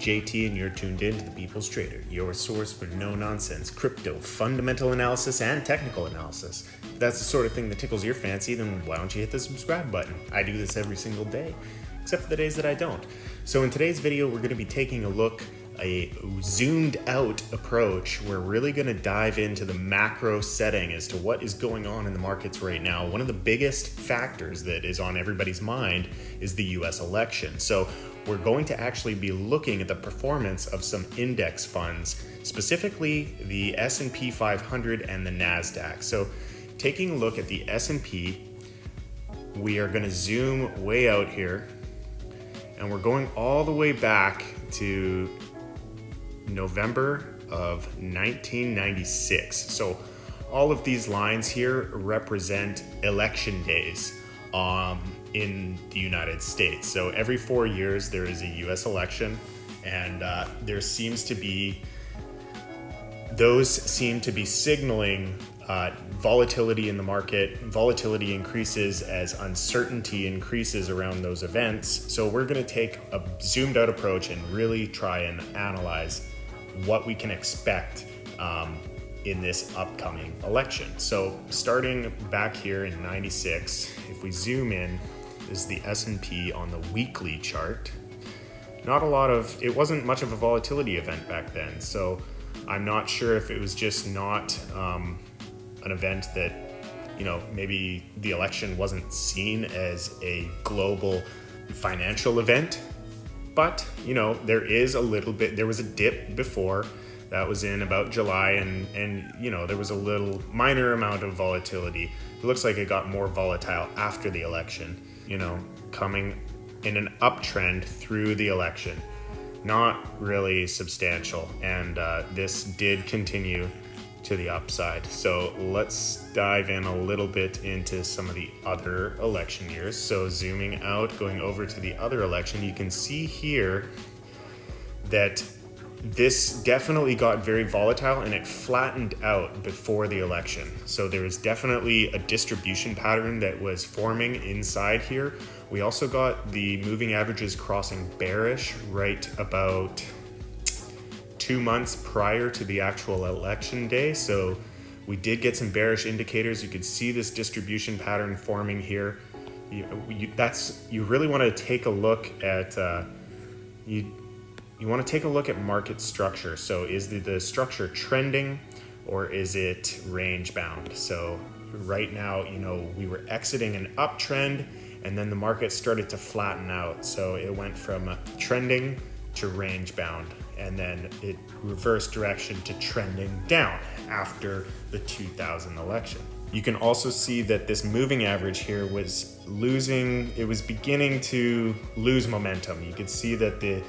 JT and you're tuned in to The People's Trader, your source for no-nonsense crypto, fundamental analysis, and technical analysis. If that's the sort of thing that tickles your fancy, then why don't you hit the subscribe button? I do this every single day, except for the days that I don't. So in today's video, we're going to be taking a look, a zoomed out approach. We're really going to dive into the macro setting as to what is going on in the markets right now. One of the biggest factors that is on everybody's mind is the US election. So we're going to actually be looking at the performance of some index funds, specifically the S&P 500 and the NASDAQ. So taking a look at the S&P, we are going to zoom way out here, and we're going all the way back to November of 1996. So all of these lines here represent election days in the United States. So every 4 years there is a US election, and those seem to be signaling volatility in the market. Volatility increases as uncertainty increases around those events. So we're going to take a zoomed out approach and really try and analyze what we can expect in this upcoming election. So starting back here in 96, if we zoom in, this is the S&P on the weekly chart. It wasn't much of a volatility event back then. So I'm not sure if it was just not an event that, maybe the election wasn't seen as a global financial event. But, there was a dip before. That was in about July, and there was a little minor amount of volatility. It looks like it got more volatile after the election, coming in an uptrend through the election. Not really substantial, and this did continue to the upside. So let's dive in a little bit into some of the other election years. So zooming out, going over to the other election, you can see here that this definitely got very volatile and it flattened out before the election. So there was definitely a distribution pattern that was forming inside here. We also got the moving averages crossing bearish right about 2 months prior to the actual election day. So we did get some bearish indicators. You could see this distribution pattern forming here. You really want to take a look at you want to take a look at market structure. So is the structure trending or is it range bound? So right now, we were exiting an uptrend and then the market started to flatten out. So it went from trending to range bound, and then it reversed direction to trending down after the 2000 election. You can also see that this moving average here was beginning to lose momentum. You could see that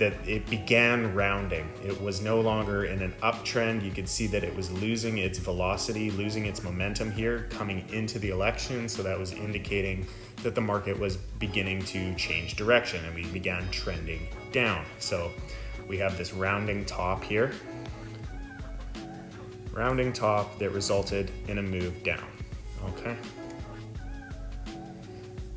it began rounding. It was no longer in an uptrend. You could see that it was losing its velocity, losing its momentum here coming into the election. So that was indicating that the market was beginning to change direction and we began trending down. So we have this rounding top here. Rounding top that resulted in a move down, okay?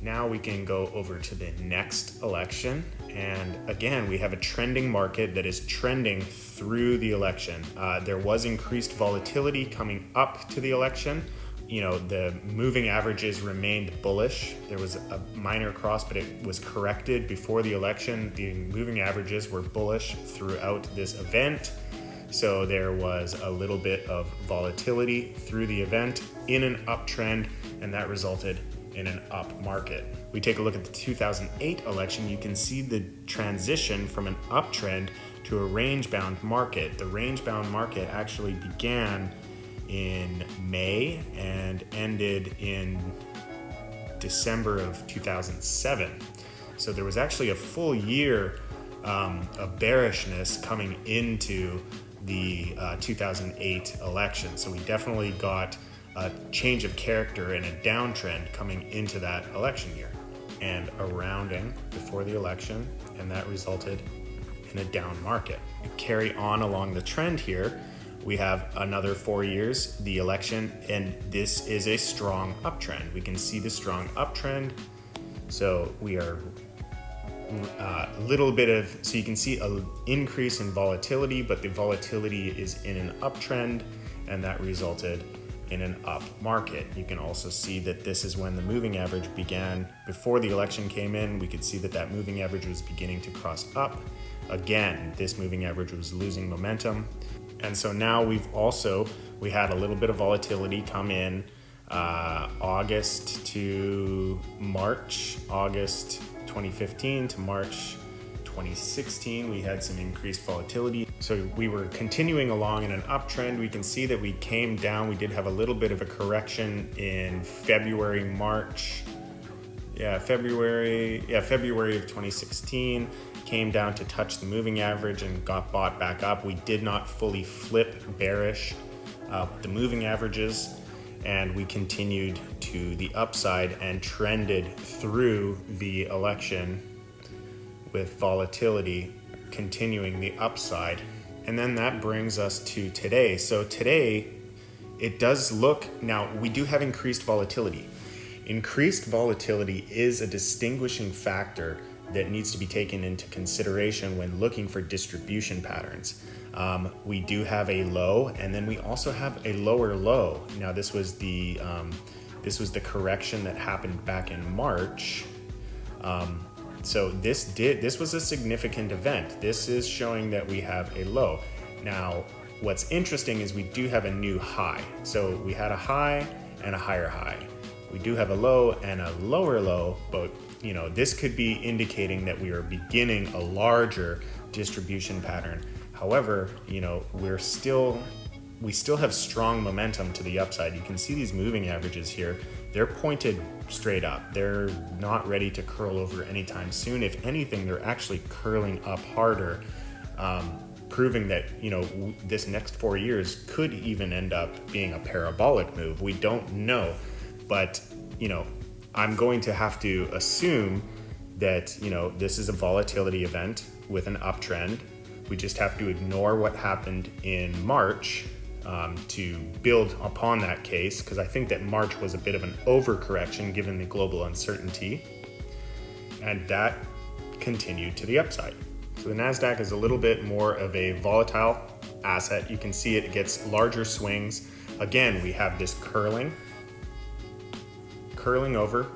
Now we can go over to the next election. And again, we have a trending market that is trending through the election. There was increased volatility coming up to the election. The moving averages remained bullish. There was a minor cross, but it was corrected before the election. The moving averages were bullish throughout this event. So there was a little bit of volatility through the event in an uptrend, and that resulted in an up market. We take a look at the 2008 election, you can see the transition from an uptrend to a range-bound market. The range-bound market actually began in May and ended in December of 2007. So there was actually a full year of bearishness coming into the 2008 election. So we definitely got a change of character and a downtrend coming into that election year, and a rounding before the election, and that resulted in a down market. We carry on along the trend here. We have another 4 years, the election, and this is a strong uptrend. We can see the strong uptrend. So we are little bit of, so you can see an increase in volatility, but the volatility is in an uptrend, and that resulted in an up market. You can also see that this is when the moving average began. Before the election came in, we could see that that moving average was beginning to cross up. Again, this moving average was losing momentum. And so now we had a little bit of volatility come in August to March, August 2015 to March 2016, we had some increased volatility. So we were continuing along in an uptrend. We can see that we came down. We did have a little bit of a correction in February, March. February of 2016, came down to touch the moving average and got bought back up. We did not fully flip bearish the moving averages, and we continued to the upside and trended through the election with volatility continuing the upside. And then that brings us to today. So today, it does look, now we do have increased volatility. Increased volatility is a distinguishing factor that needs to be taken into consideration when looking for distribution patterns. We do have a low, and then we also have a lower low. Now this was the correction that happened back in March. So this was a significant event. This is showing that we have a low. Now, what's interesting is we do have a new high. So we had a high and a higher high. We do have a low and a lower low, but this could be indicating that we are beginning a larger distribution pattern. However, we still have strong momentum to the upside. You can see these moving averages here. They're pointed straight up. They're not ready to curl over anytime soon. If anything, they're actually curling up harder, proving that, this next 4 years could even end up being a parabolic move. We don't know, but, I'm going to have to assume that, this is a volatility event with an uptrend. We just have to ignore what happened in March to build upon that case, because I think that March was a bit of an overcorrection given the global uncertainty, and that continued to the upside. So the NASDAQ is a little bit more of a volatile asset. You can see it gets larger swings. Again, we have this curling over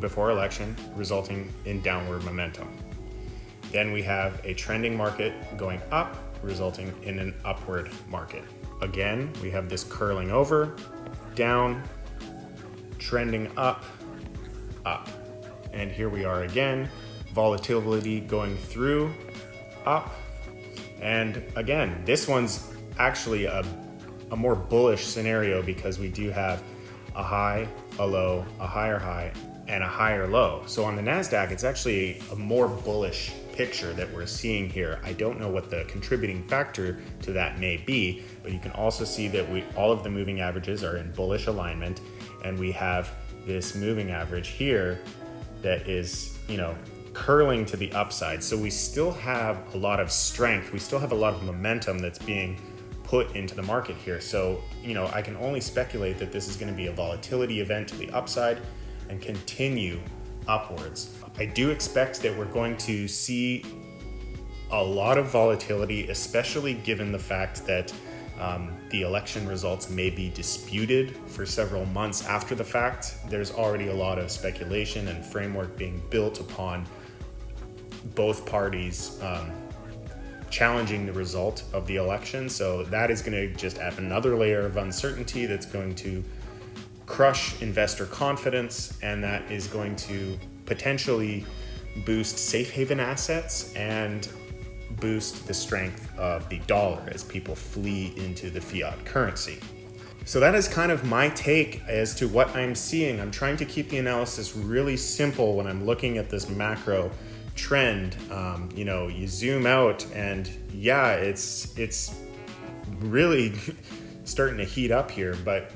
before election, resulting in downward momentum. Then we have a trending market going up, resulting in an upward market. Again, we have this curling over, down, trending up, up. And here we are again, volatility going through, up. And again, this one's actually a more bullish scenario because we do have a high, a low, a higher high, and a higher low. So on the NASDAQ, it's actually a more bullish picture that we're seeing here. I don't know what the contributing factor to that may be, but you can also see that all of the moving averages are in bullish alignment, and we have this moving average here that is, curling to the upside. So we still have a lot of strength. We still have a lot of momentum that's being put into the market here. So, I can only speculate that this is going to be a volatility event to the upside and continue upwards. I do expect that we're going to see a lot of volatility, especially given the fact that the election results may be disputed for several months after the fact. There's already a lot of speculation and framework being built upon both parties challenging the result of the election. So that is going to just add another layer of uncertainty that's going to crush investor confidence, and that is going to potentially boost safe haven assets and boost the strength of the dollar as people flee into the fiat currency. So that is kind of my take as to what I'm seeing. I'm trying to keep the analysis really simple when I'm looking at this macro trend. You zoom out and it's really starting to heat up here, but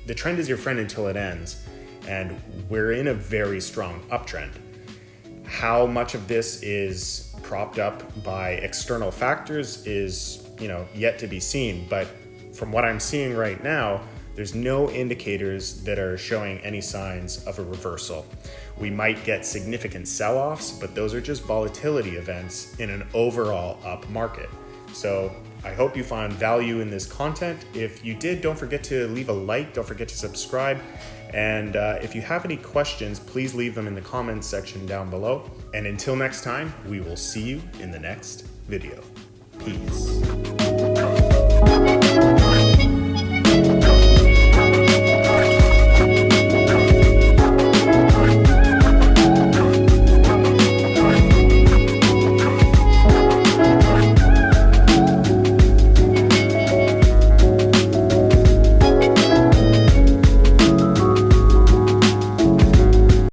the trend is your friend until it ends, and we're in a very strong uptrend. How much of this is propped up by external factors is, yet to be seen, but from what I'm seeing right now, there's no indicators that are showing any signs of a reversal. We might get significant sell-offs, but those are just volatility events in an overall up market. So I hope you found value in this content. If you did, don't forget to leave a like, don't forget to subscribe. And if you have any questions, please leave them in the comments section down below. And until next time, we will see you in the next video. Peace.